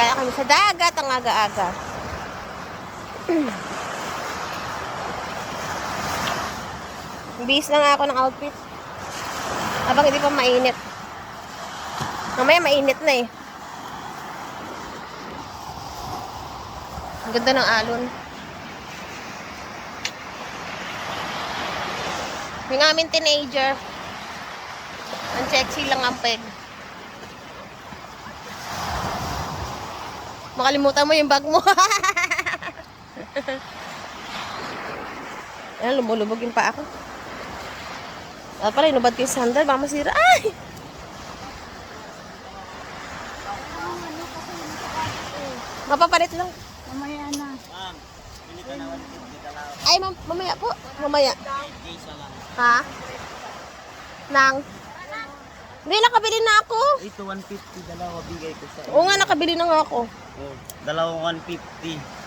Gaya kami sa dagat ang aga-aga. Bihis na nga ako ng outfit. Habang hindi pa mainit. Mamaya mainit na eh. Ang ganda ng alon. Yung aming teenager. Ang sexy lang ang peg. Makalimutan mo yung bag mo. Ayan, lumulubog yung paa ko. Pala, inubad ko yung sandal. Baka masira. Ay! Mapapalit lang. Mamaya na. Ay, mamaya po. Mamaya. Ha? Nang? Hindi, nakabili na ako. Ito 150, dalawa bigay ko sa Oo nga, nakabili na nga ako. dalawang 150.